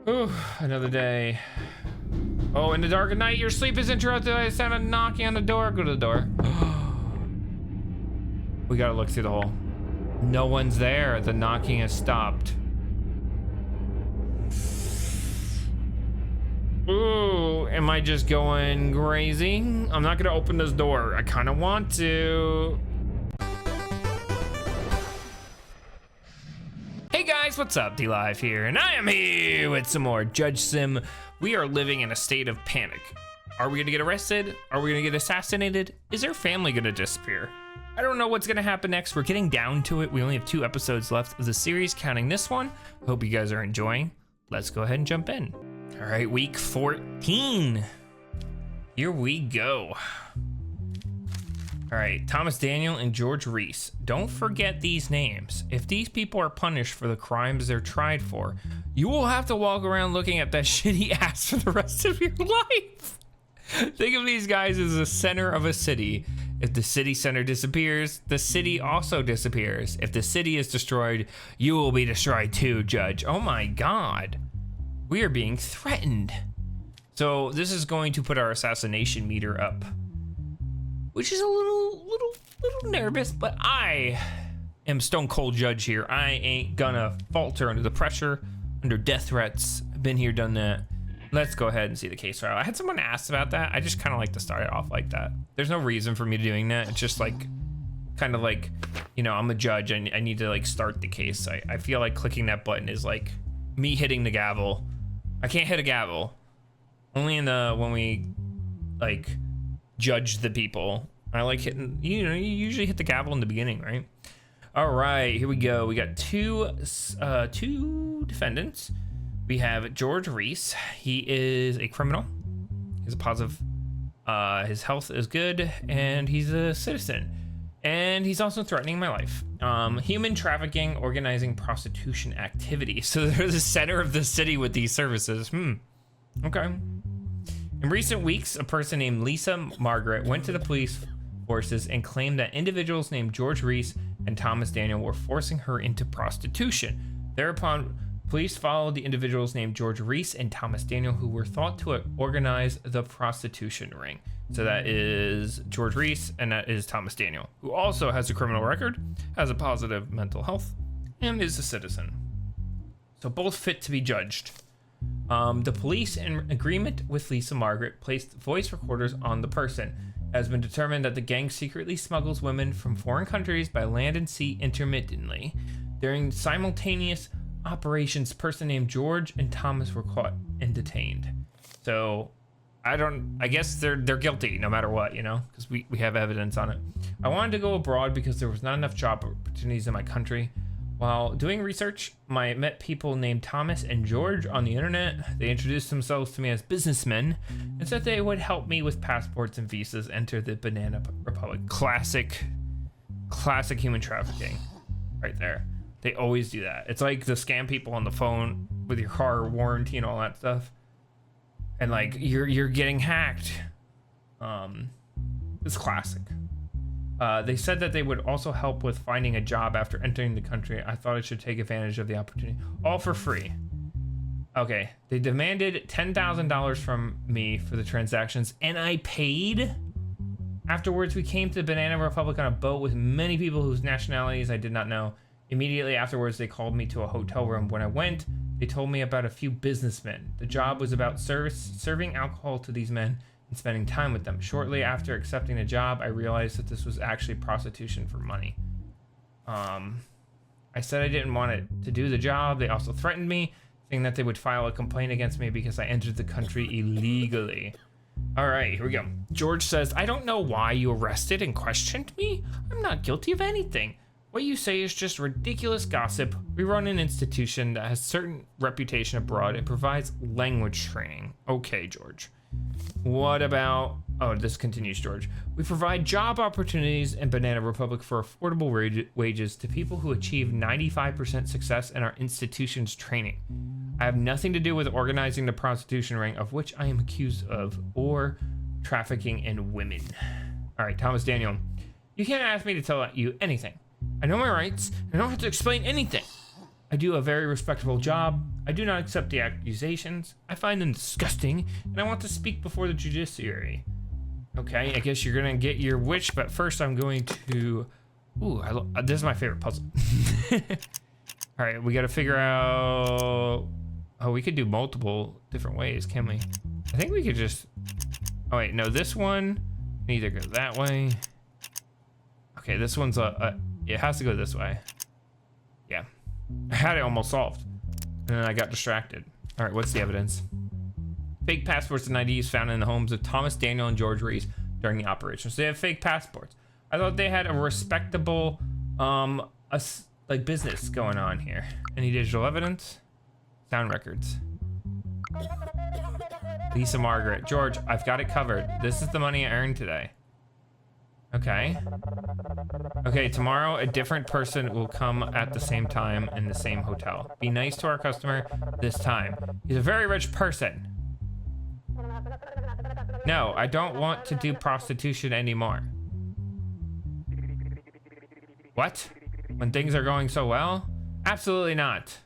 Ooh, another day. Oh, in the dark of night, your sleep is interrupted by the sound of knocking on the door. Go to the door. We gotta look through the hole. No one's there. The knocking has stopped. Ooh, am I just going crazy? I'm not gonna open this door. I kind of want to. Hey guys, what's up? D-Live here, and I am here with some more JudgeSim. We are living in a state of panic. Are we gonna get arrested? Are we gonna get assassinated? Is our family gonna disappear? I don't know what's gonna happen next. We're getting down to it. We only have 2 episodes left of the series, counting this one. Hope you guys are enjoying. Let's go ahead and jump in. All right, week 14. Here we go. All right, Thomas Daniel and George Reece. Don't forget these names. If these people are punished for the crimes they're tried for, you will have to walk around looking at that shitty ass for the rest of your life. Think of these guys as the center of a city. If the city center disappears, the city also disappears. If the city is destroyed, you will be destroyed too, Judge. Oh my God. We are being threatened. So this is going to put our assassination meter up, which is a little nervous, but I am stone cold judge here. I ain't gonna falter under the pressure, under death threats. I've been here, done that. Let's go ahead and see the case file. I had someone ask about that. I just kind of like to start it off like that. There's no reason for me doing that. It's just like, kind of like, you know, I'm a judge and I need to like start the case. I feel like clicking that button is like me hitting the gavel. I can't hit a gavel. Only in the, when we like judge the people. I like hitting, you know, you usually hit the gavel in the beginning, right? All right, here we go. We got two defendants. We have George Reece. He is a criminal. He's a positive. His health is good, and he's a citizen. And he's also threatening my life. Human trafficking, organizing prostitution activity. So they're the center of the city with these services. Okay. In recent weeks, a person named Lisa Margaret went to the police forces and claimed that individuals named George Reece and Thomas Daniel were forcing her into prostitution. Thereupon, police followed the individuals named George Reece and Thomas Daniel, who were thought to organize the prostitution ring. So that is George Reece and that is Thomas Daniel, who also has a criminal record, has a positive mental health, and is a citizen. So both fit to be judged. The police, in agreement with Lisa Margaret, placed voice recorders on the person. It has been determined that the gang secretly smuggles women from foreign countries by land and sea intermittently. During simultaneous operations, person named George and Thomas were caught and detained. So I guess they're guilty no matter what, you know, because we have evidence on it. I wanted to go abroad because there was not enough job opportunities in my country. While doing research, I met people named Thomas and George on the internet. They introduced themselves to me as businessmen and said they would help me with passports and visas, enter the Banana Republic. Classic human trafficking right there. They always do that. It's like the scam people on the phone with your car warranty and all that stuff. And like you're getting hacked. It's classic. They said that they would also help with finding a job after entering the country. I thought I should take advantage of the opportunity. All for free. Okay. They demanded $10,000 from me for the transactions, and I paid. Afterwards, we came to the Banana Republic on a boat with many people whose nationalities I did not know. Immediately afterwards, they called me to a hotel room. When I went, they told me about a few businessmen. The job was about serving alcohol to these men and spending time with them. Shortly after accepting the job, I realized that this was actually prostitution for money. I said I didn't want it to do the job. They also threatened me, saying that they would file a complaint against me because I entered the country illegally. All right, here we go. George says, I don't know why you arrested and questioned me. I'm not guilty of anything. What you say is just ridiculous gossip. We run an institution that has certain reputation abroad and provides language training. Okay, George. What about, oh, this continues, George. We provide job opportunities in Banana Republic for affordable wages to people who achieve 95% success in our institution's training. I have nothing to do with organizing the prostitution ring of which I am accused of, or trafficking in women. All right, Thomas Daniel, you can't ask me to tell you anything. I know my rights. I don't have to explain anything. I do a very respectable job. I do not accept the accusations. I find them disgusting, and I want to speak before the judiciary. Okay, I guess you're gonna get your wish, but first I'm going to... Ooh, this is my favorite puzzle. All right, we gotta figure out... Oh, we could do multiple different ways, can we? I think we could just... Oh wait, no, this one can either go that way. Okay, this one's it has to go this way. Yeah, I had it almost solved, and then I got distracted. All right, what's the evidence? Fake passports and IDs found in the homes of Thomas, Daniel, and George Reece during the operation. So they have fake passports. I thought they had a respectable, like business going on here. Any digital evidence? Sound records. Lisa Margaret. George, I've got it covered. This is the money I earned today. Okay. Okay, tomorrow a different person will come at the same time in the same hotel. Be nice to our customer this time. He's a very rich person. No, I don't want to do prostitution anymore. What? When things are going so well? Absolutely not.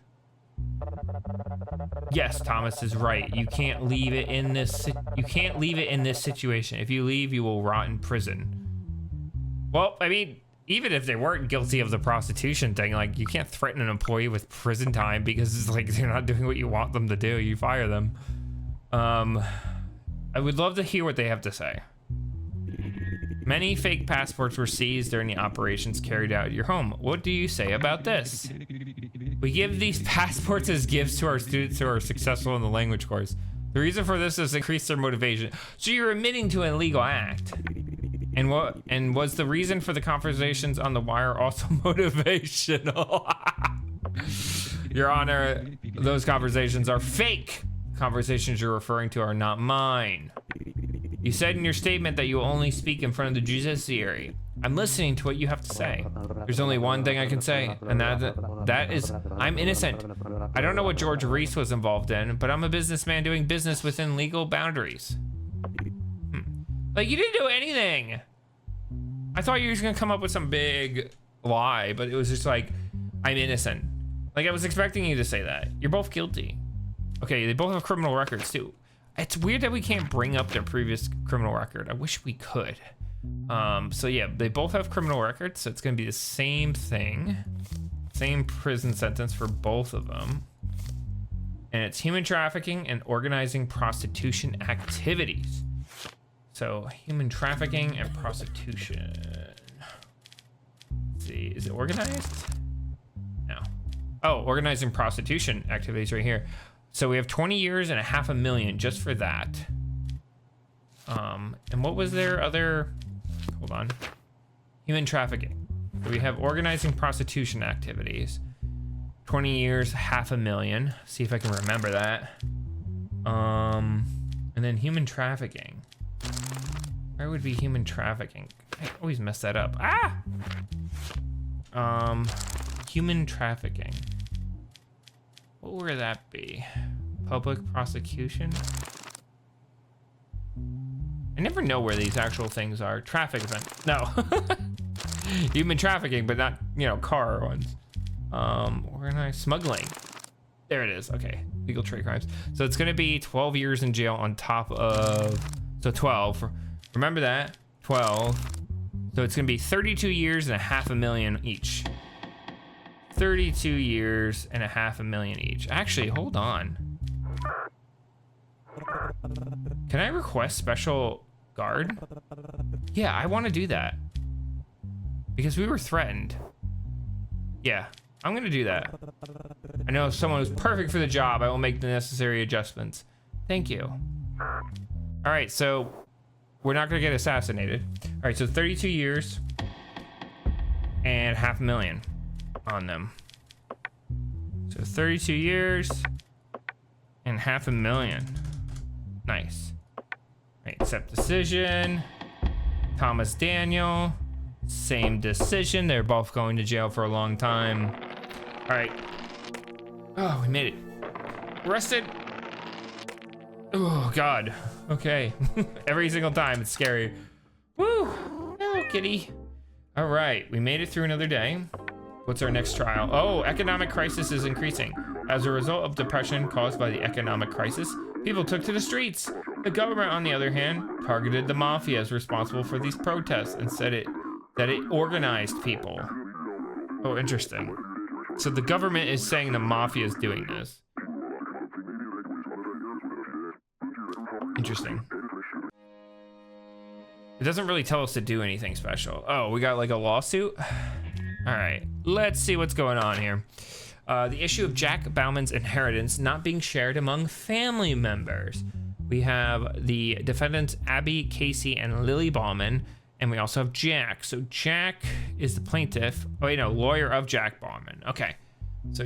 Yes, Thomas is right. You can't leave it in this. You can't leave it in this situation. If you leave, you will rot in prison. Well, I mean, even if they weren't guilty of the prostitution thing, like you can't threaten an employee with prison time because it's like they're not doing what you want them to do. You fire them. I would love to hear what they have to say. Many fake passports were seized during the operations carried out at your home. What do you say about this? We give these passports as gifts to our students who are successful in the language course. The reason for this is to increase their motivation. So you're admitting to an illegal act. And was the reason for the conversations on the wire also motivational? Your Honor, those conversations are fake. Conversations you're referring to are not mine. You said in your statement that you will only speak in front of the judiciary. I'm listening to what you have to say. There's only one thing I can say, and that is I'm innocent. I don't know what George Reece was involved in, but I'm a businessman doing business within legal boundaries. Like, you didn't do anything. I thought you were just gonna come up with some big lie, but it was just like, I'm innocent. Like, I was expecting you to say that. You're both guilty. Okay, they both have criminal records too. It's weird that we can't bring up their previous criminal record. I wish we could. So yeah, they both have criminal records, so it's gonna be the same thing. Same prison sentence for both of them. And it's human trafficking and organizing prostitution activities. So human trafficking and prostitution. Let's see, is it organized? No. Oh, organizing prostitution activities right here. So we have 20 years and $500,000 just for that. And what was their other, hold on. Human trafficking. So we have organizing prostitution activities. 20 years, $500,000. See if I can remember that. And then human trafficking. Where would be human trafficking? I always mess that up. Ah! Human trafficking. What would that be? Public prosecution? I never know where these actual things are. Traffic event. No. Human trafficking, but not, you know, car ones. Organized smuggling. There it is. Okay. Legal trade crimes. So it's going to be 12 years in jail on top of... So 12. Remember that. 12. So it's going to be 32 years and $500,000 each. 32 years and $500,000 each. Actually, hold on. Can I request special guard? Yeah, I want to do that. Because we were threatened. Yeah, I'm going to do that. I know someone who's perfect for the job. I will make the necessary adjustments. Thank you. All right, so we're not going to get assassinated. All right, so 32 years and $500,000 on them. So 32 years and $500,000. Nice. Right, accept decision. Thomas Daniel, same decision. They're both going to jail for a long time. All right. Oh, we made it. Arrested. Oh God. Okay. Every single time it's scary. Woo. Hello, kitty. All right, we made it through another day. What's our next trial? Oh, economic crisis is increasing. As a result of depression caused by the economic crisis, people took to the streets. The government, on the other hand, targeted the mafia as responsible for these protests and said that it organized people. Oh, interesting. So the government is saying the mafia is doing this. Interesting. It doesn't really tell us to do anything special. Oh, we got like a lawsuit? All right, let's see what's going on here. The issue of Jack Bauman's inheritance not being shared among family members. We have the defendants Abby, Casey, and Lily Bauman, and we also have Jack. So Jack is the plaintiff. Oh, wait, no, lawyer of Jack Bauman. Okay, so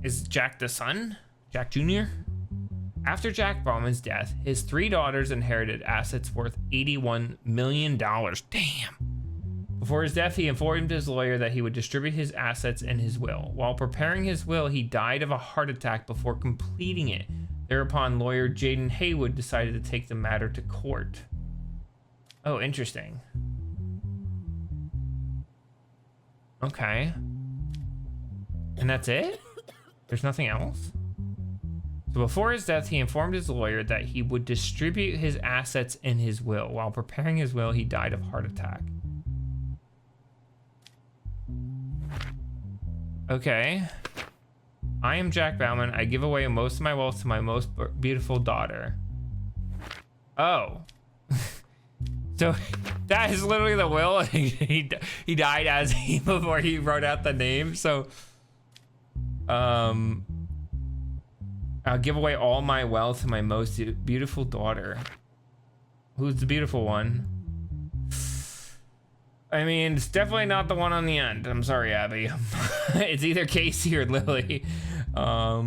is Jack the son? Jack Jr.? After Jack Bauman's death, his 3 daughters inherited assets worth $81 million. Damn. Before his death, he informed his lawyer that he would distribute his assets in his will. While preparing his will, he died of a heart attack before completing it. Thereupon, lawyer Jaden Haywood decided to take the matter to court. Oh, interesting. Okay. And that's it? There's nothing else? So before his death, he informed his lawyer that he would distribute his assets in his will. While preparing his will, he died of heart attack. Okay. I am Jack Bauman. I give away most of my wealth to my most beautiful daughter. Oh. So that is literally the will. He died as he before he wrote out the name. So I'll give away all my wealth to my most beautiful daughter. Who's the beautiful one? I mean, it's definitely not the one on the end. I'm sorry, Abby. It's either Casey or Lily. I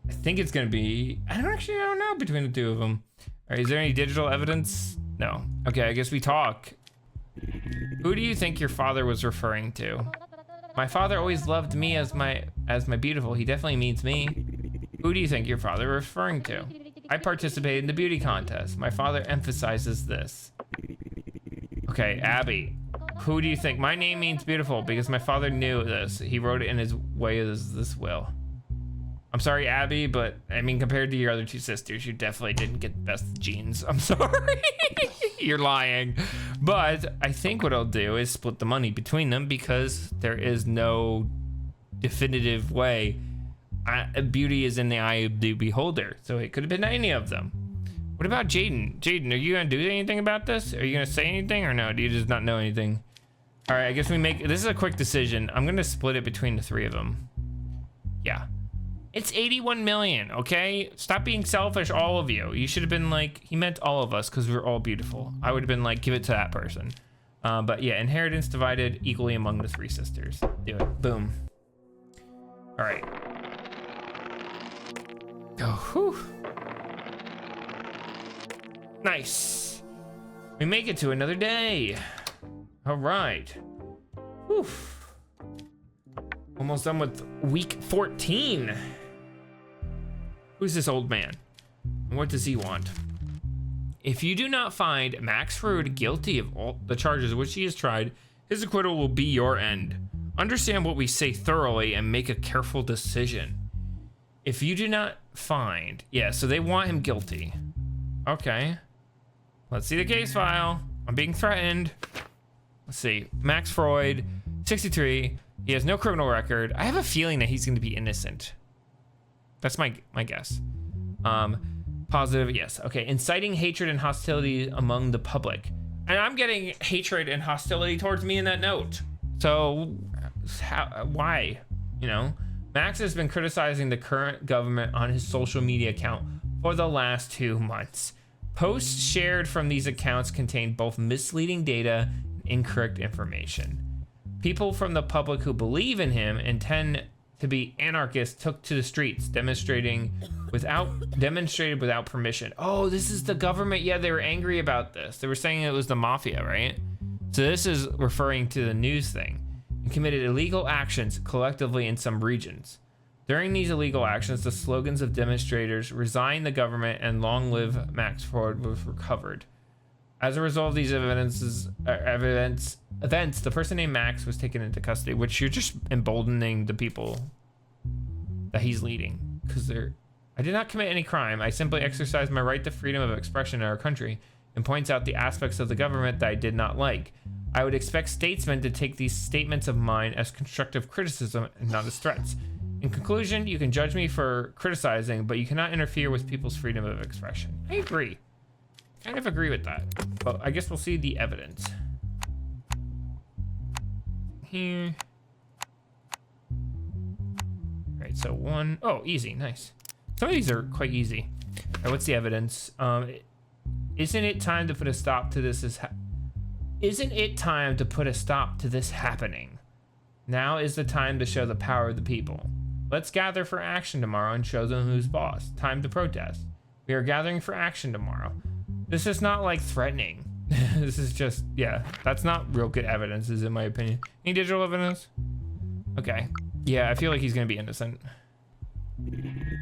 think it's gonna be, I don't know between the two of them. All right, is there any digital evidence? No. Okay, I guess we talk. Who do you think your father was referring to? My father always loved me as my beautiful. He definitely means me. Who do you think your father was referring to? I participated in the beauty contest. My father emphasizes this. Okay, Abby, who do you think? My name means beautiful because my father knew this. He wrote it in his way as this will. I'm sorry, Abby, but I mean, compared to your other 2 sisters, you definitely didn't get the best genes. I'm sorry. You're lying. But I think what I'll do is split the money between them because there is no definitive way. Beauty is in the eye of the beholder, so it could have been any of them. What about Jaden? Jaden, are you gonna do anything about this? Are you gonna say anything or no? Do you just not know anything? All right, I guess this is a quick decision. I'm gonna split it between the 3 of them. Yeah. It's 81 million, okay? Stop being selfish, all of you. You should have been like, he meant all of us because we're all beautiful. I would have been like, give it to that person. But yeah, inheritance divided equally among the 3 sisters. Do it, boom. All right. Oh, whew. Nice. We make it to another day. All right. Whew. Almost done with week 14. Who's this old man? And what does he want? If you do not find Max Freud guilty of all the charges which he has tried, his acquittal will be your end. Understand what we say thoroughly and make a careful decision. If you do not find, yeah, so they want him guilty. Okay. Let's see the case file. I'm being threatened. Let's see. Max Freud, 63. He has no criminal record. I have a feeling that he's going to be innocent. That's my guess. Positive, yes. Okay, inciting hatred and hostility among the public. And I'm getting hatred and hostility towards me in that note. So, why? You know? Max has been criticizing the current government on his social media account for the last 2 months. Posts shared from these accounts contain both misleading data and incorrect information. People from the public who believe in him and tend to be anarchists took to the streets, demonstrated without permission. Oh, this is the government. Yeah, they were angry about this. They were saying it was the mafia, right? So this is referring to the news thing. And committed illegal actions collectively in some regions. During these illegal actions, the slogans of demonstrators, resign the government and long live Max Freud, was recovered. As a result of these events, the person named Max was taken into custody, which you're just emboldening the people that he's leading, because I did not commit any crime. I simply exercised my right to freedom of expression in our country and points out the aspects of the government that I did not like. I would expect statesmen to take these statements of mine as constructive criticism and not as threats. In conclusion, you can judge me for criticizing, but you cannot interfere with people's freedom of expression. I agree. Kind of agree with that. But I guess we'll see the evidence. Here. Alright, so one. Oh, easy. Nice. Some of these are quite easy. Alright, what's the evidence? Isn't it time to put a stop to this? Isn't it time to put a stop to this happening? Now is the time to show the power of the people. Let's gather for action tomorrow and show them who's boss. Time to protest. We are gathering for action tomorrow. This is not like threatening. This is just, yeah, that's not real good evidence, in my opinion. Any digital evidence? Okay. Yeah, I feel like he's gonna be innocent.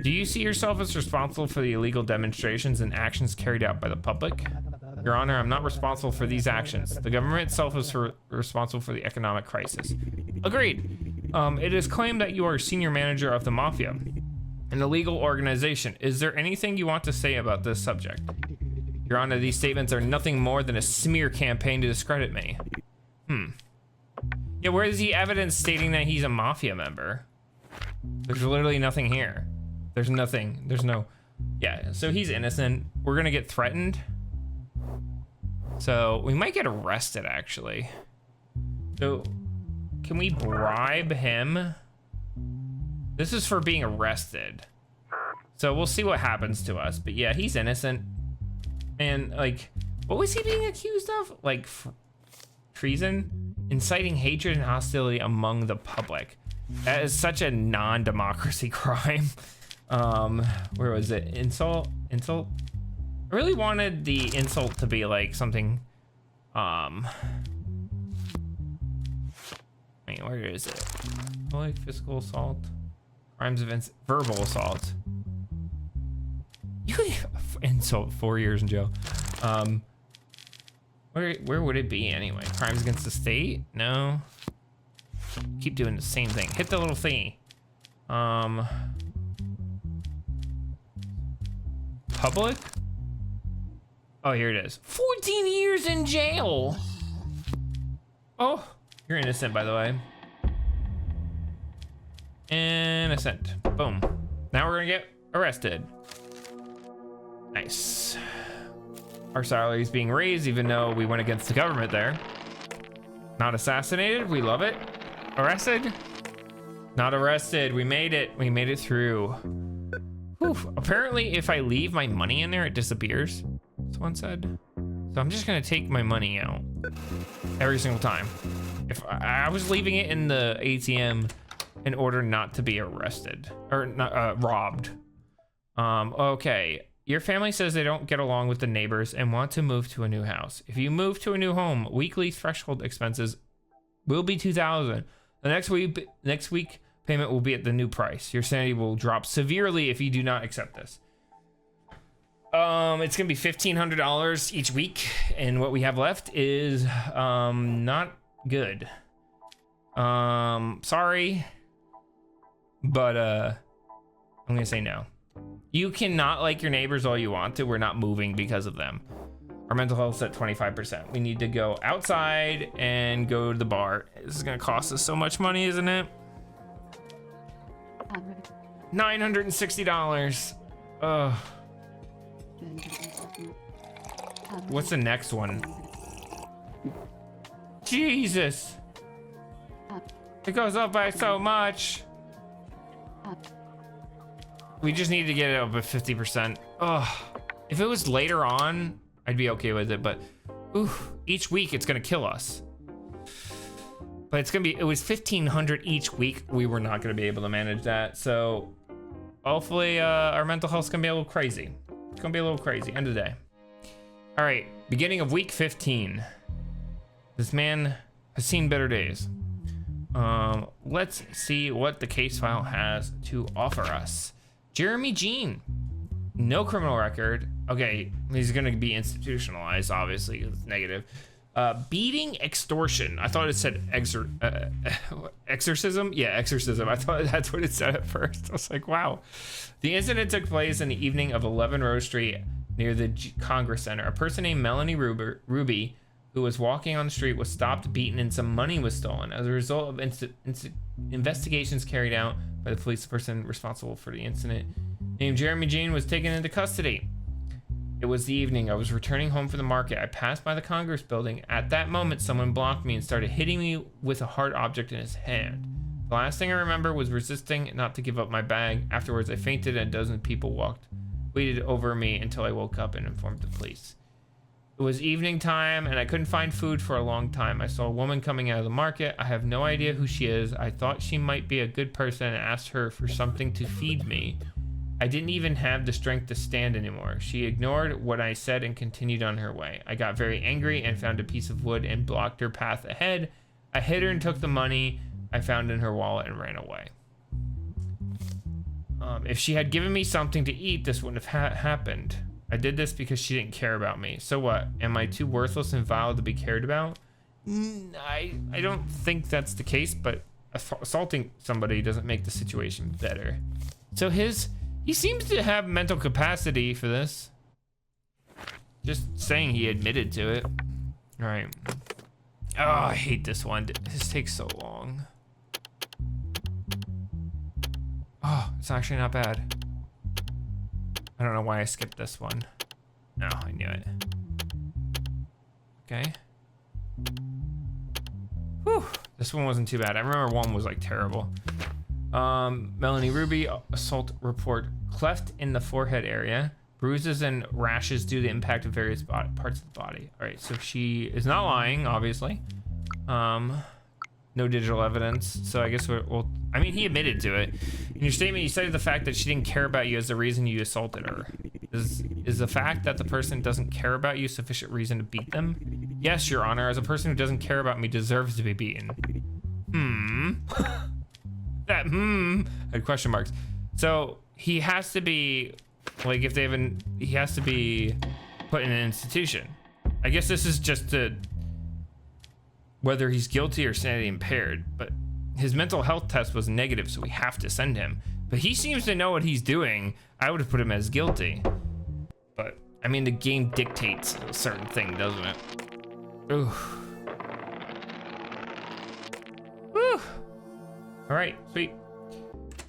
Do you see yourself as responsible for the illegal demonstrations and actions carried out by the public? Your Honor, I'm not responsible for these actions. The government itself is responsible for the economic crisis. Agreed. It is claimed that you are senior manager of the mafia, an illegal organization. Is there anything you want to say about this subject? Your Honor, these statements are nothing more than a smear campaign to discredit me. Yeah, where's the evidence stating that he's a mafia member? There's literally nothing here. There's nothing. There's no... Yeah, so he's innocent. We're gonna get threatened. So we might get arrested, actually. So can we bribe him? This is for being arrested. So we'll see what happens to us. But yeah, he's innocent. And like, what was he being accused of? Like treason? Inciting hatred and hostility among the public. That is such a non-democracy crime. Where was it? Insult? I really wanted the insult to be like something, wait, where is it? Like physical assault, crimes of verbal assault. You could insult 4 years in jail. Where would it be anyway? Crimes against the state? No. Keep doing the same thing. Hit the little thingy. Public? Oh, here it is. 14 years in jail. Oh, you're innocent, by the way. Innocent. Boom. Now we're gonna get arrested. Nice. Our salary is being raised, even though we went against the government there. Not assassinated. We love it. Arrested? Not arrested. We made it. We made it through. Whew. Apparently, if I leave my money in there, it disappears. Someone said. So I'm just gonna take my money out every single time. If I was leaving it in the ATM in order not to be arrested or not robbed. Okay. Your family says they don't get along with the neighbors and want to move to a new house. If you move to a new home, weekly threshold expenses will be $2,000. The next week payment will be at the new price. Your sanity will drop severely if you do not accept this. It's gonna be $1,500 each week, and what we have left is not good. Sorry, but I'm gonna say no. You cannot like your neighbors all you want to. We're not moving because of them. Our mental health's at 25%. We need to go outside and go to the bar. This is gonna cost us so much money, isn't it? $960. Ugh. What's the next one? Jesus. It goes up by so much. We just need to get it up at 50%. Ugh. If it was later on, I'd be okay with it, but oof, each week it's gonna kill us. But it's gonna be, it was 1,500 each week. We were not gonna be able to manage that. So hopefully our mental health's gonna be a little crazy. It's gonna be a little crazy, end of the day. All right, beginning of week 15. This man has seen better days. Let's see what the case file has to offer us. Jeremy Jean, no criminal record, Okay, he's gonna be institutionalized, obviously, 'cause it's negative. Beating, extortion. I thought it said exorcism. Yeah, exorcism. I thought that's what it said at first. I was like, wow. The incident took place in the evening of 11 Rose Street near the Congress Center. A person named Melanie Ruby, who was walking on the street, was stopped, beaten, and some money was stolen. As a result of investigations carried out by the police, the person responsible for the incident, named Jeremy Jean, was taken into custody. It was the evening. I was returning home from the market. I passed by the Congress building. At that moment, someone blocked me and started hitting me with a hard object in his hand. The last thing I remember was resisting not to give up my bag. Afterwards, I fainted and a dozen people waited over me until I woke up and informed the police. It was evening time and I couldn't find food for a long time. I saw a woman coming out of the market. I have no idea who she is. I thought she might be a good person and asked her for something to feed me. I didn't even have the strength to stand anymore. She ignored what I said and continued on her way. I got very angry and found a piece of wood and blocked her path ahead. I hit her and took the money I found in her wallet and ran away. If she had given me something to eat, this wouldn't have happened. I did this because she didn't care about me. So what? Am I too worthless and vile to be cared about? I don't think that's the case, but assaulting somebody doesn't make the situation better. So he seems to have mental capacity for this. Just saying he admitted to it. All right. Oh, I hate this one. This takes so long. Oh, it's actually not bad. I don't know why I skipped this one. No, I knew it. Okay. Whew. This one wasn't too bad. I remember one was like terrible. Melanie Ruby, assault report, cleft in the forehead area, bruises and rashes due to the impact of various parts of the body. All right, so she is not lying, obviously. No digital evidence, so I guess I mean, he admitted to it. In your statement, you cited the fact that she didn't care about you as the reason you assaulted her. Is the fact that the person doesn't care about you sufficient reason to beat them? Yes, Your Honor, as a person who doesn't care about me deserves to be beaten. That had question marks. So he has to be, like, if they haven't, he has to be put in an institution. I guess this is just to whether he's guilty or sanity impaired, but his mental health test was negative, so we have to send him. But he seems to know what he's doing. I would have put him as guilty. But, I mean, the game dictates a certain thing, doesn't it? Ooh. Whew. All right, sweet.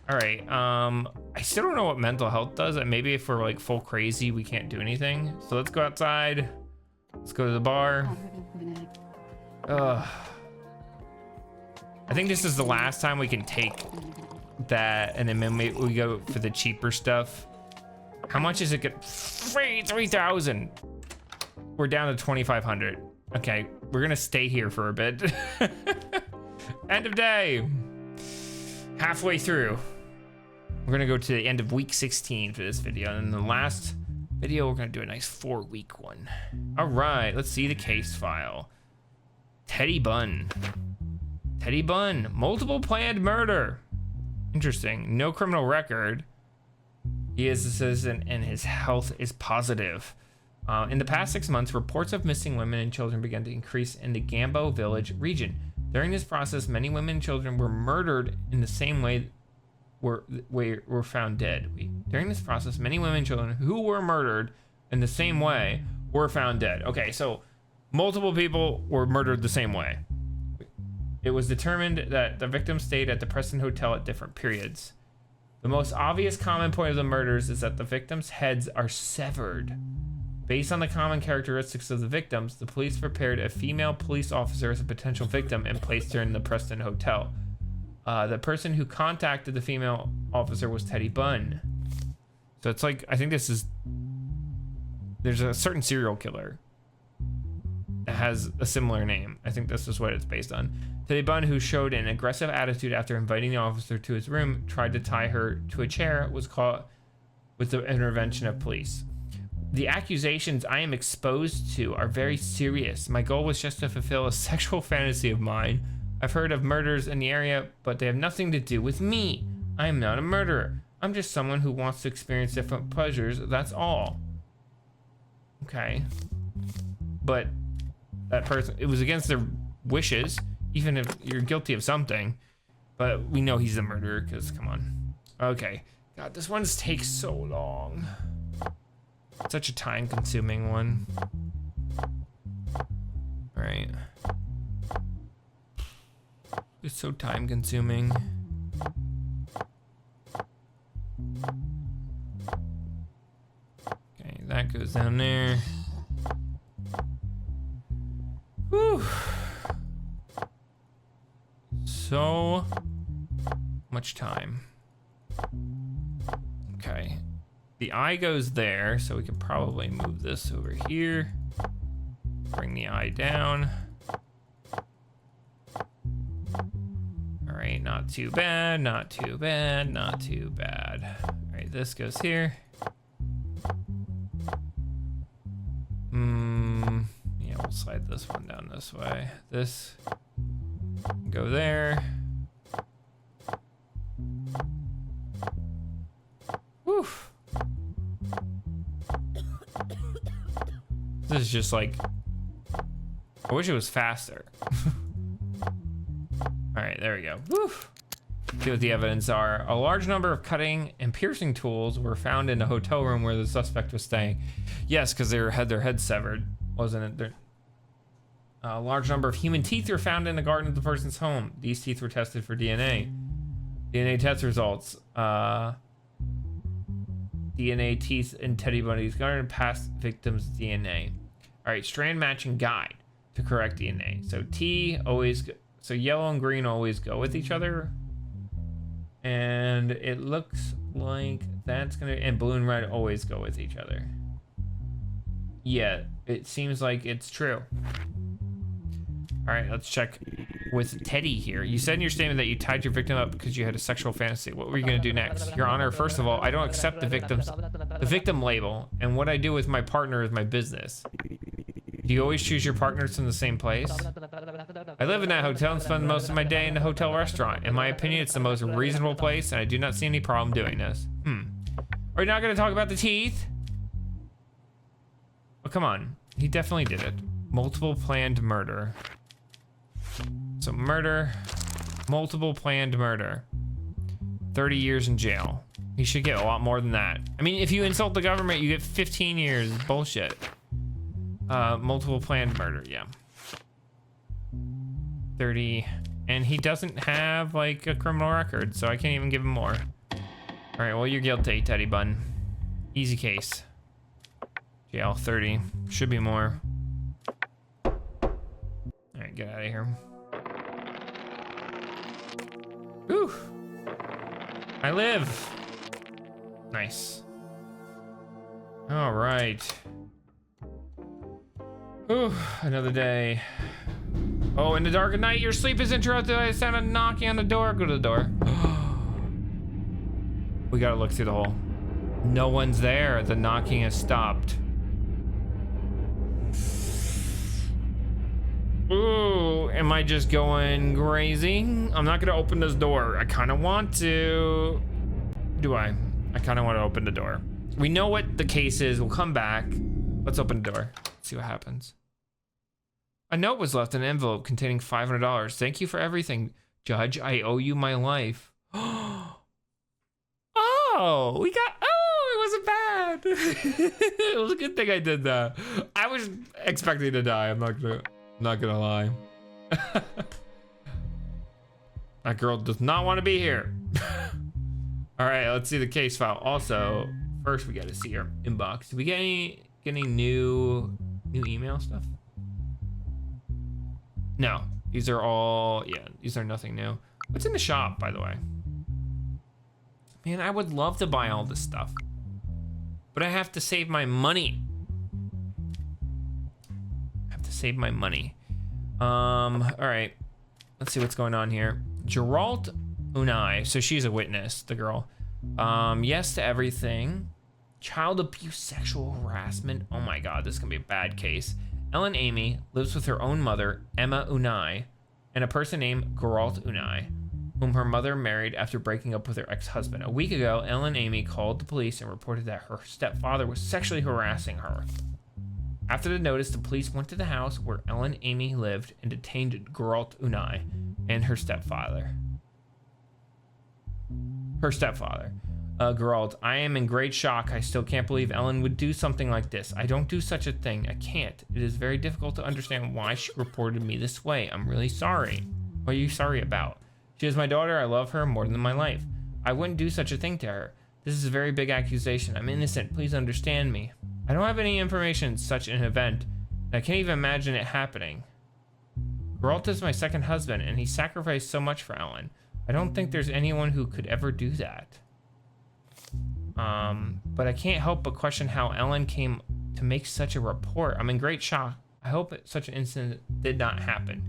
All right, I still don't know what mental health does. Maybe if we're like full crazy, we can't do anything. So let's go outside. Let's go to the bar. I think this is the last time we can take that, and then we go for the cheaper stuff. How much is it? 3,000. We're down to 2,500. Okay, we're gonna stay here for a bit. End of day. Halfway through. We're gonna go to the end of week 16 for this video, and in the last video we're gonna do a nice 4-week one. All right, let's see the case file. Teddy Bunn, multiple planned murder. Interesting. No criminal record. He is a citizen and his health is positive. In the past 6 months, reports of missing women and children began to increase in the Gambo Village region. During this process, many women and children were murdered in the same way were found dead. During this process, many women and children who were murdered in the same way were found dead. Okay, so multiple people were murdered the same way. It was determined that the victims stayed at the Preston Hotel at different periods. The most obvious common point of the murders is that the victims' heads are severed. Based on the common characteristics of the victims, the police prepared a female police officer as a potential victim and placed her in the Preston Hotel. The person who contacted the female officer was Teddy Bunn. So it's like, I think there's a certain serial killer that has a similar name. I think this is what it's based on. Teddy Bunn, who showed an aggressive attitude after inviting the officer to his room, tried to tie her to a chair, was caught with the intervention of police. The accusations I am exposed to are very serious. My goal was just to fulfill a sexual fantasy of mine. I've heard of murders in the area, but they have nothing to do with me. I am not a murderer. I'm just someone who wants to experience different pleasures, that's all. Okay. But that person, it was against their wishes, even if you're guilty of something. But we know he's the murderer, because come on. Okay. God, this one takes so long. Such a time-consuming one. All right. It's so time-consuming. Okay, that goes down there. Whew. So much time. Okay. The eye goes there, so we can probably move this over here. Bring the eye down. All right, not too bad, not too bad, not too bad. All right, this goes here. Yeah, we'll slide this one down this way. This go there. Whew. This is just like, I wish it was faster. All right, there we go. Woo. See what the evidence are. A large number of cutting and piercing tools were found in a hotel room where the suspect was staying. Yes, because they had their heads severed, wasn't it? A large number of human teeth were found in the garden of the person's home. These teeth were tested for DNA. DNA test results. DNA teeth in Teddy Bunny's garden passed victim's DNA. All right, strand matching guide to correct DNA. So T always, so yellow and green always go with each other. And it looks like that's gonna, and blue and red always go with each other. Yeah, it seems like it's true. All right, let's check with Teddy here. You said in your statement that you tied your victim up because you had a sexual fantasy. What were you gonna do next? Your Honor, first of all, I don't accept the victim label, and what I do with my partner is my business. Do you always choose your partners from the same place? I live in that hotel and spend most of my day in the hotel restaurant. In my opinion, it's the most reasonable place, and I do not see any problem doing this. Are you not gonna talk about the teeth? Oh, come on. He definitely did it. Multiple planned murder. So murder, multiple planned murder. 30 years in jail. He should get a lot more than that. I mean, if you insult the government, you get 15 years. Bullshit. Multiple planned murder, yeah. 30, and he doesn't have like a criminal record, so I can't even give him more. All right, well, you're guilty, Teddy Bun. Easy case. Jail, 30, should be more. All right, get out of here. Whew. I live. Nice. All right. Whew, another day. Oh, in the dark of night, your sleep is interrupted by the sound of knocking on the door. Go to the door. We gotta look through the hole. No one's there. The knocking has stopped. Ooh, am I just going crazy? I'm not gonna open this door. I kind of want to. Do I? I kind of want to open the door. We know what the case is. We'll come back. Let's open the door. See what happens. A note was left in an envelope containing $500. Thank you for everything, Judge. I owe you my life. Oh, we got. Oh, it wasn't bad. It was a good thing I did that. I was expecting to die. I'm not gonna lie. That girl does not want to be here. All right, let's see the case file. Also, first we got to see our inbox. Did we get any new email stuff? No, these are all, yeah, these are nothing new. What's in the shop, by the way? Man, I would love to buy all this stuff, but I have to save my money. Save my money. All right, let's see what's going on here. Geralt Unai, so she's a witness, the girl. Yes to everything. Child abuse, sexual harassment. Oh my God, this is gonna be a bad case. Ellen Amy lives with her own mother, Emma Unai, and a person named Geralt Unai, whom her mother married after breaking up with her ex-husband. A week ago, Ellen Amy called the police and reported that her stepfather was sexually harassing her. After the notice, the police went to the house where Ellen Amy lived and detained Geralt Unai and her stepfather. Geralt, I am in great shock. I still can't believe Ellen would do something like this. I don't do such a thing. I can't. It is very difficult to understand why she reported me this way. I'm really sorry. What are you sorry about? She is my daughter. I love her more than my life. I wouldn't do such a thing to her. This is a very big accusation. I'm innocent. Please understand me. I don't have any information in such an event. I can't even imagine it happening. Geralt is my second husband, and he sacrificed so much for Ellen. I don't think there's anyone who could ever do that. But I can't help but question how Ellen came to make such a report. I'm in great shock. I hope such an incident did not happen.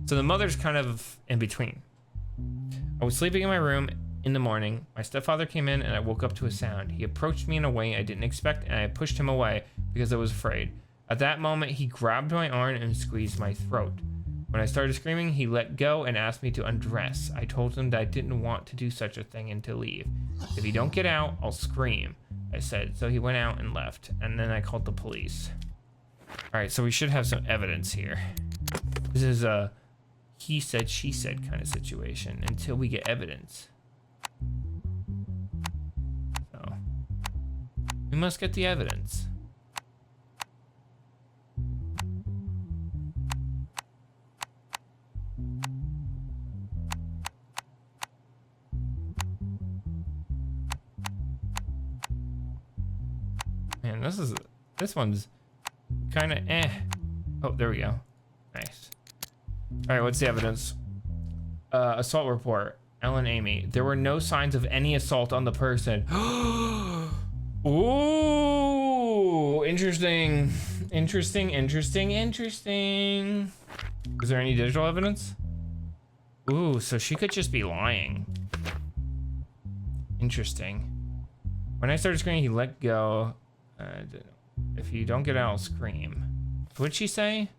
So the mother's kind of in between. I was sleeping in my room in the morning. My stepfather came in and I woke up to a sound. He approached me in a way I didn't expect and I pushed him away because I was afraid. At that moment, he grabbed my arm and squeezed my throat. When I started screaming, he let go and asked me to undress. I told him that I didn't want to do such a thing and to leave. If you don't get out, I'll scream, I said. So he went out and left, and then I called the police. All right, so we should have some evidence here. This is a he said, she said kind of situation until we get evidence. So we must get the evidence. Man, this one's kind of eh. Oh, there we go. Nice. All right, what's the evidence? Assault report. Ellen Amy. There were no signs of any assault on the person. Ooh, interesting. Interesting. Is there any digital evidence? Ooh, so she could just be lying. Interesting. When I started screaming, he let go. If you don't get out, I'll scream. What'd she say?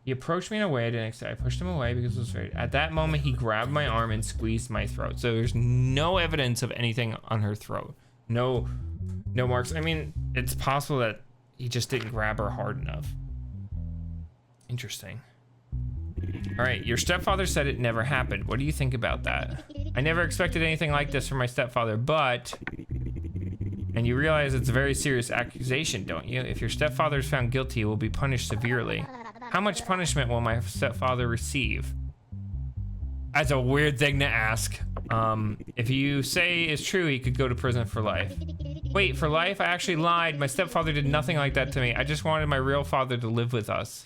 He approached me in a way I didn't expect. I pushed him away because it was afraid. At that moment, he grabbed my arm and squeezed my throat. So there's no evidence of anything on her throat. No marks. I mean, it's possible that he just didn't grab her hard enough. Interesting. All right, your stepfather said it never happened. What do you think about that? I never expected anything like this from my stepfather, but... And you realize it's a very serious accusation, don't you? If your stepfather is found guilty, he will be punished severely. How much punishment will my stepfather receive? That's a weird thing to ask. If you say it's true, he could go to prison for life. Wait, for life? I actually lied. My stepfather did nothing like that to me. I just wanted my real father to live with us.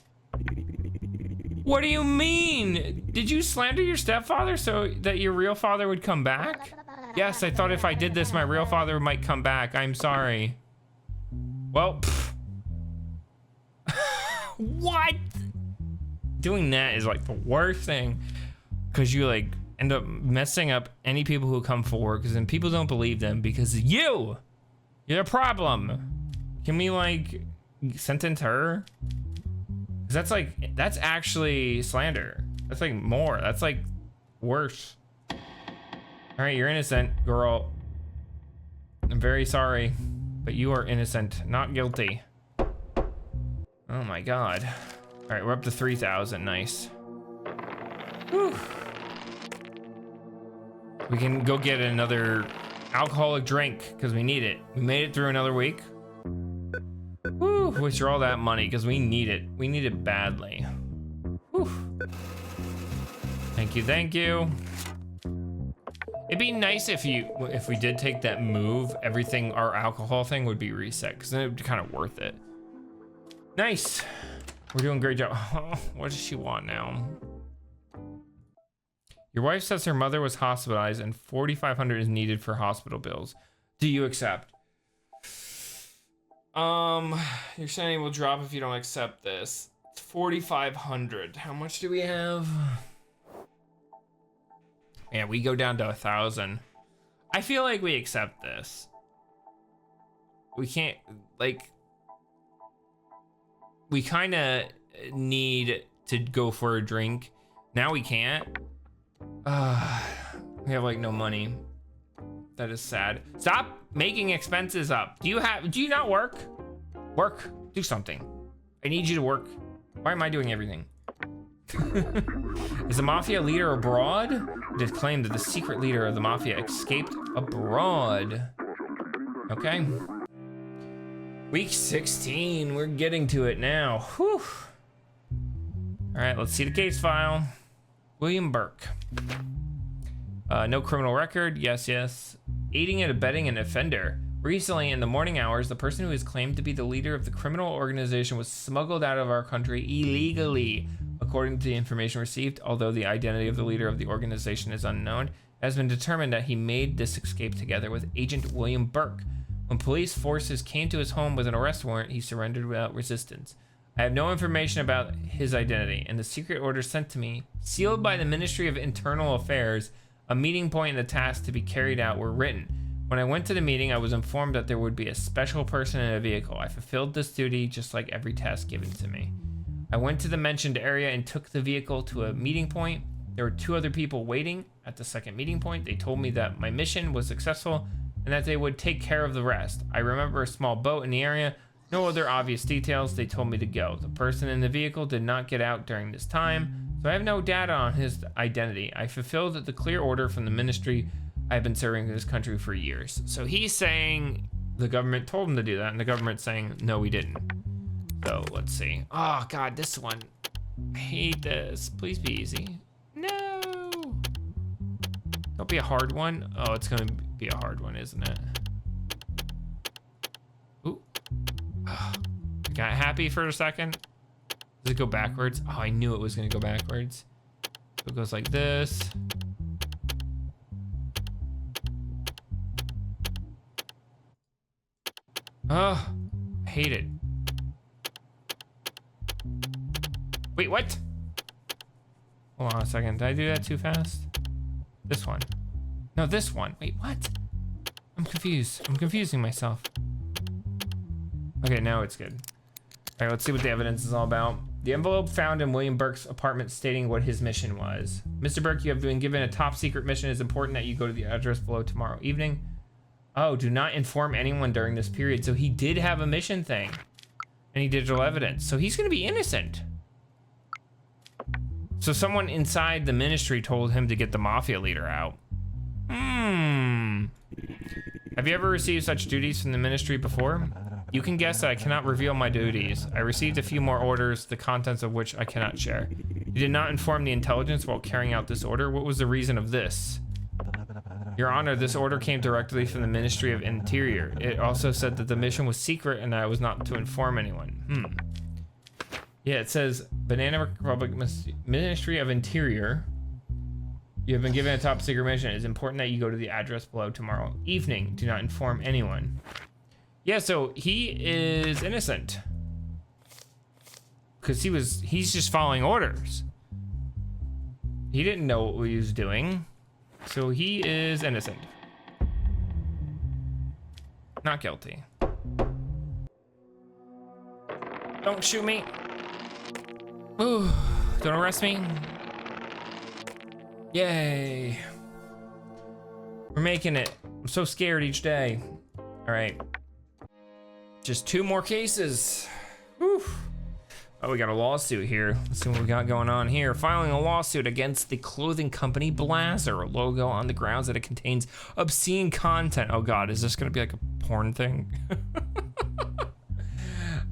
What do you mean? Did you slander your stepfather so that your real father would come back? Yes, I thought if I did this, my real father might come back. I'm sorry. Well, what? Doing that is like the worst thing because you like end up messing up any people who come forward because then people don't believe them because you're the problem. Can we like sentence her? Because that's actually slander. That's like more. That's like worse. All right, you're innocent, girl. I'm very sorry, but you are innocent, not guilty. Oh my God. All right, we're up to 3,000, nice. Whew. We can go get another alcoholic drink because we need it. We made it through another week. Whew, withdraw that money because we need it. We need it badly. Whew. Thank you, thank you. It'd be nice if we did take that move, everything, our alcohol thing would be reset, because then it would be kind of worth it. Nice. We're doing a great job. Oh, what does she want now? Your wife says her mother was hospitalized and $4,500 is needed for hospital bills. Do you accept? You're saying we'll drop if you don't accept this. It's $4,500. How much do we have? Yeah, we go down to 1,000. I feel like we accept this. We can't, like, we kind of need to go for a drink. Now we can't. We have like no money. That is sad. Stop making expenses up. Do you not work? Work. Do something. I need you to work. Why am I doing everything? Is the mafia leader abroad? It is claimed that the secret leader of the mafia escaped abroad. Okay. Week 16. We're getting to it now. Whew. All right, let's see the case file. William Burke. No criminal record. Yes, yes. Aiding and abetting an offender. Recently, in the morning hours, the person who is claimed to be the leader of the criminal organization was smuggled out of our country illegally. According to the information received, although the identity of the leader of the organization is unknown, it has been determined that he made this escape together with Agent William Burke. When police forces came to his home with an arrest warrant, he surrendered without resistance. I have no information about his identity, and the secret order sent to me, sealed by the Ministry of Internal Affairs, a meeting point and the task to be carried out were written. When I went to the meeting, I was informed that there would be a special person in a vehicle. I fulfilled this duty just like every task given to me. I went to the mentioned area and took the vehicle to a meeting point. There were 2 other people waiting at the second meeting point. They told me that my mission was successful and that they would take care of the rest. I remember a small boat in the area. No other obvious details. They told me to go. The person in the vehicle did not get out during this time, so I have no data on his identity. I fulfilled the clear order from the ministry. I've been serving this country for years. So he's saying the government told him to do that, and the government's saying, no, we didn't. So let's see. Oh, God, this one. I hate this. Please be easy. No. Don't be a hard one. Oh, it's going to be a hard one, isn't it? Ooh. Oh, I got happy for a second. Does it go backwards? Oh, I knew it was going to go backwards. So it goes like this. Oh, I hate it. Wait, what? Hold on a second. Did I do that too fast? This one. No, this one. Wait, what? I'm confused. I'm confusing myself. Okay, now it's good. All right, let's see what the evidence is all about. The envelope found in William Burke's apartment stating what his mission was. Mr. Burke, you have been given a top secret mission. It is important that you go to the address below tomorrow evening. Oh, do not inform anyone during this period. So he did have a mission thing. Any digital evidence. So he's going to be innocent. So someone inside the ministry told him to get the mafia leader out. Have you ever received such duties from the ministry before? You can guess that I cannot reveal my duties. I received a few more orders, the contents of which I cannot share. You did not inform the intelligence while carrying out this order. What was the reason of this? Your Honor, this order came directly from the Ministry of Interior. It also said that the mission was secret and I was not to inform anyone. Yeah, it says Banana Republic Ministry of Interior. You have been given a top secret mission. It is important that you go to the address below tomorrow evening. Do not inform anyone. Yeah, so he is innocent. Because he's just following orders. He didn't know what he was doing. So he is innocent. Not guilty. Don't shoot me. Ooh, don't arrest me. Yay. We're making it. I'm so scared each day. All right. Just 2 more cases. Whew. Oh, we got a lawsuit here. Let's see what we got going on here. Filing a lawsuit against the clothing company Blazzer, a logo on the grounds that it contains obscene content. Oh God, is this gonna be like a porn thing?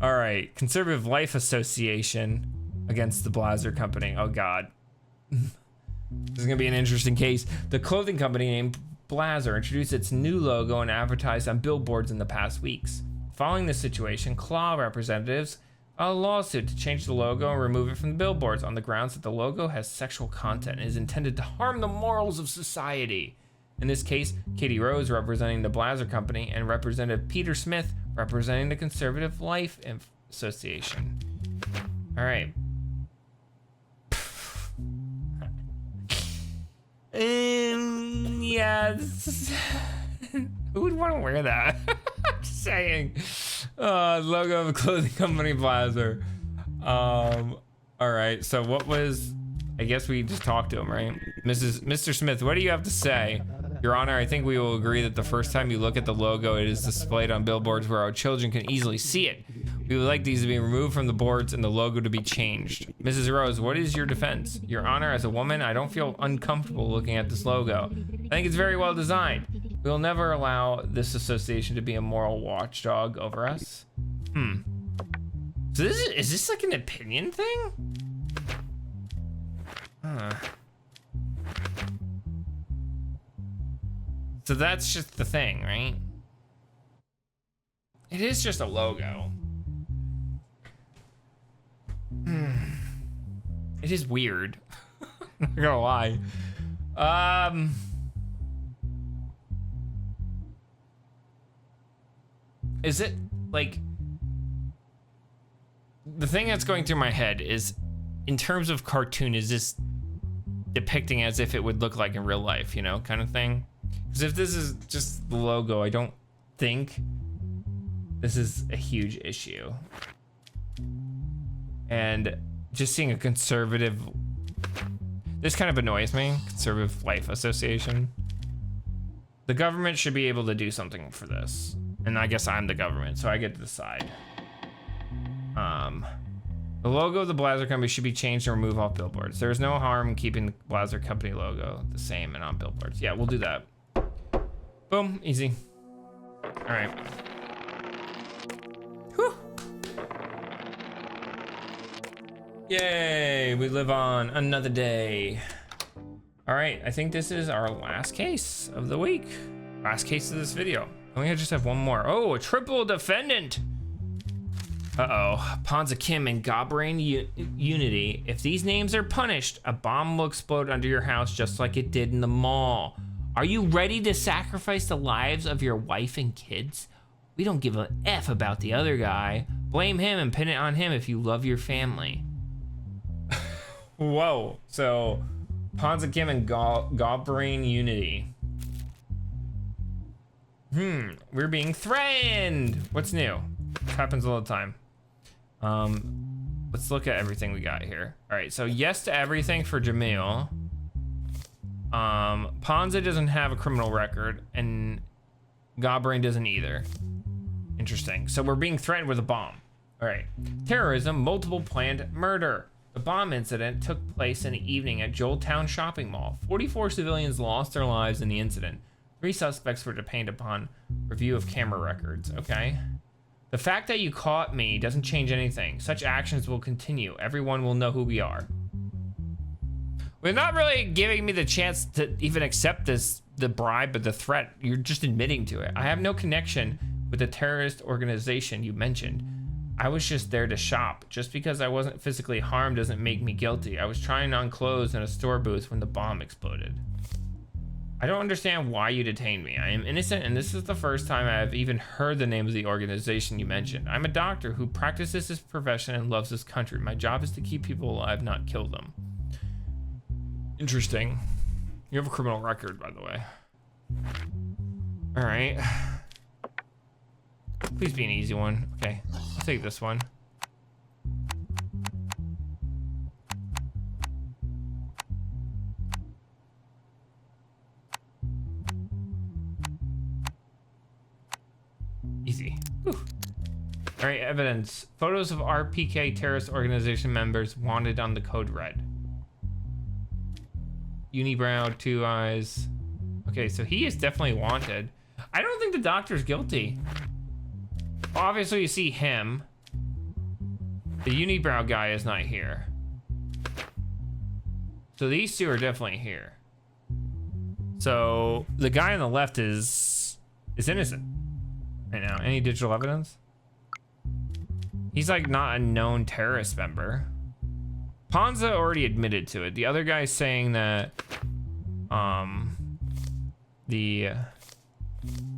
All right, Conservative Life Association against the Blazzer company. Oh God. This is gonna be an interesting case. The clothing company named Blazzer introduced its new logo and advertised on billboards in the past weeks. Following this situation, Claw representatives filed a lawsuit to change the logo and remove it from the billboards on the grounds that the logo has sexual content and is intended to harm the morals of society. In this case, Katie Rose representing the Blazzer company and Representative Peter Smith representing the Conservative Life Association. All right. Yeah, who would want to wear that? I'm just saying. Logo of a clothing company Blazzer. All right, so what was, I guess we just talked to him, right? Mr. Smith, what do you have to say? Your Honor, I think we will agree that the first time you look at the logo, it is displayed on billboards where our children can easily see it. We would like these to be removed from the boards and the logo to be changed. Mrs. Rose, what is your defense? Your Honor, as a woman, I don't feel uncomfortable looking at this logo. I think it's very well designed. We will never allow this association to be a moral watchdog over us. So is this like an opinion thing? So that's just the thing, right? It is just a logo. It is weird. Not gonna lie. Is it like, the thing that's going through my head is, in terms of cartoon, is this depicting as if it would look like in real life, you know, kind of thing? Because if this is just the logo, I don't think this is a huge issue. And just seeing a conservative, this kind of annoys me, Conservative Life Association. The government should be able to do something for this. And I guess I'm the government, so I get to decide. The logo of the Blazzer company should be changed and removed off billboards. There is no harm in keeping the Blazzer company logo the same and on billboards. Yeah, we'll do that. Boom, easy. All right. Whew. Yay, we live on another day. All right, I think this is our last case of the week. Last case of this video. I think I just have one more. Oh, a triple defendant. Uh-oh, Ponza Kim and Gobrain Unity. If these names are punished, a bomb will explode under your house just like it did in the mall. Are you ready to sacrifice the lives of your wife and kids? We don't give a F about the other guy. Blame him and pin it on him if you love your family. Whoa, so Ponza Kim and Gobrain Unity. We're being threatened. What's new? This happens all the time. Let's look at everything we got here. All right, so yes to everything for Jamil. Ponza doesn't have a criminal record, and Gobrain doesn't either. Interesting. So we're being threatened with a bomb. All right. Terrorism, multiple planned murder. The bomb incident took place in the evening at Joeltown Shopping Mall. 44 civilians lost their lives in the incident. 3 suspects were detained upon review of camera records. Okay. The fact that you caught me doesn't change anything. Such actions will continue. Everyone will know who we are. We're not really giving me the chance to even accept the bribe, but the threat. You're just admitting to it. I have no connection with the terrorist organization you mentioned. I was just there to shop. Just because I wasn't physically harmed doesn't make me guilty. I was trying on clothes in a store booth when the bomb exploded. I don't understand why you detained me. I am innocent, and this is the first time I have even heard the name of the organization you mentioned. I'm a doctor who practices his profession and loves this country. My job is to keep people alive, not kill them. Interesting. You have a criminal record, by the way. All right. Please be an easy one. Okay, I'll take this one. Easy. Whew. All right, evidence. Photos of RPK terrorist organization members wanted on the code red. Unibrow, 2 eyes. Okay, so he is definitely wanted. I don't think the doctor's guilty. Obviously, you see him. The unibrow guy is not here. So these two are definitely here. So the guy on the left is innocent right now. Any digital evidence? He's like not a known terrorist member. Ponza already admitted to it. The other guy's saying that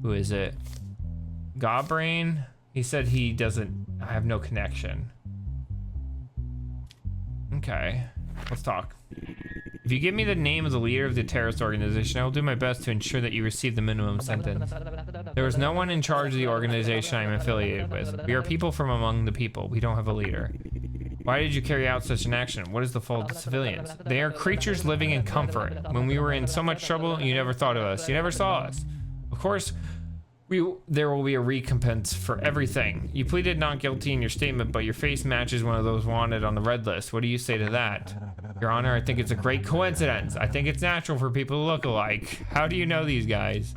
who is it? Gobrain? He said he doesn't, I have no connection. Okay, let's talk. If you give me the name of the leader of the terrorist organization, I will do my best to ensure that you receive the minimum sentence. There is no one in charge of the organization I am affiliated with. We are people from among the people. We don't have a leader. Why did you carry out such an action? What is the fault of the civilians? They are creatures living in comfort. When we were in so much trouble, you never thought of us. You never saw us. Of course, there will be a recompense for everything. You pleaded not guilty in your statement, but your face matches one of those wanted on the red list. What do you say to that? Your Honor, I think it's a great coincidence. I think it's natural for people to look alike. How do you know these guys?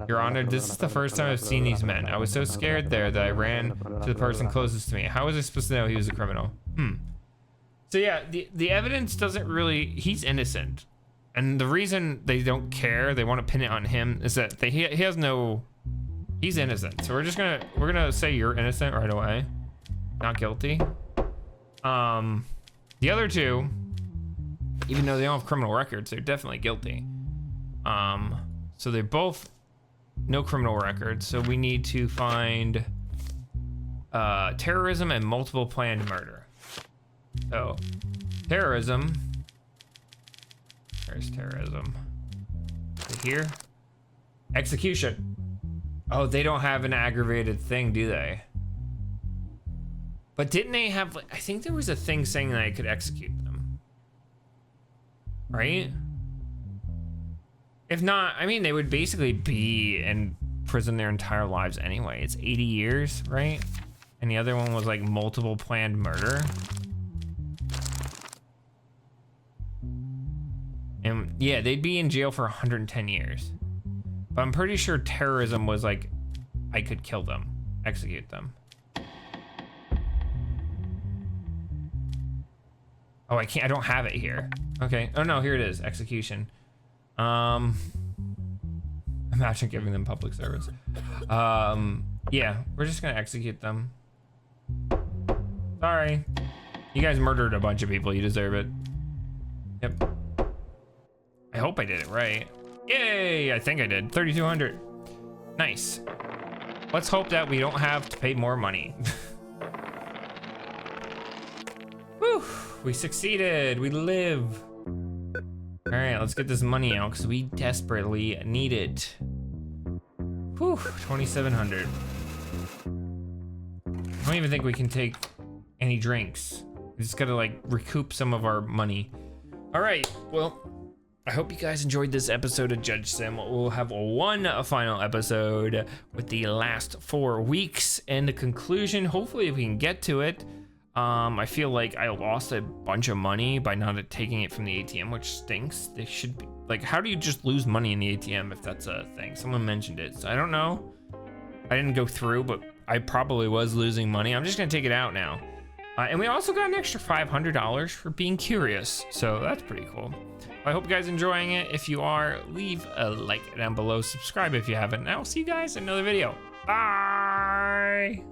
Your Honor, this is the first time I've seen these men. I was so scared there that I ran to the person closest to me. How was I supposed to know he was a criminal? So yeah, the evidence doesn't really, he's innocent. And the reason they don't care, they want to pin it on him, is that he has no, he's innocent. So we're gonna say you're innocent right away. Not guilty. The other two, even though they don't have criminal records, they're definitely guilty. So they're both no criminal records. So we need to find terrorism and multiple planned murder. So terrorism. There's terrorism. Here. Execution. Oh, they don't have an aggravated thing, do they? But didn't they have, I think there was a thing saying that I could execute them. Right? If not, I mean, they would basically be in prison their entire lives anyway. It's 80 years, right? And the other one was like multiple planned murder. And yeah, they'd be in jail for 110 years. But I'm pretty sure terrorism was like, I could kill them, execute them. Oh, I can't, I don't have it here. Okay, oh no, here it is, execution. Imagine giving them public service. Yeah, we're just gonna execute them. Sorry. You guys murdered a bunch of people, you deserve it. Yep. I hope I did it right. Yay, I think I did. 3,200. Nice. Let's hope that we don't have to pay more money. Whew, we succeeded, we live. All right, let's get this money out because we desperately need it. Whew, 2,700. I don't even think we can take any drinks. We just gotta like recoup some of our money. All right, well, I hope you guys enjoyed this episode of JudgeSim. We'll have one final episode with the last 4 weeks and the conclusion. Hopefully if we can get to it. I feel like I lost a bunch of money by not taking it from the ATM, which stinks. They should be like, how do you just lose money in the ATM if that's a thing? Someone mentioned it, so I don't know. I didn't go through, but I probably was losing money. I'm just gonna take it out now. And we also got an extra $500 for being curious, so that's pretty cool. I hope you guys are enjoying it. If you are, leave a like down below, subscribe if you haven't, and I'll see you guys in another video. Bye!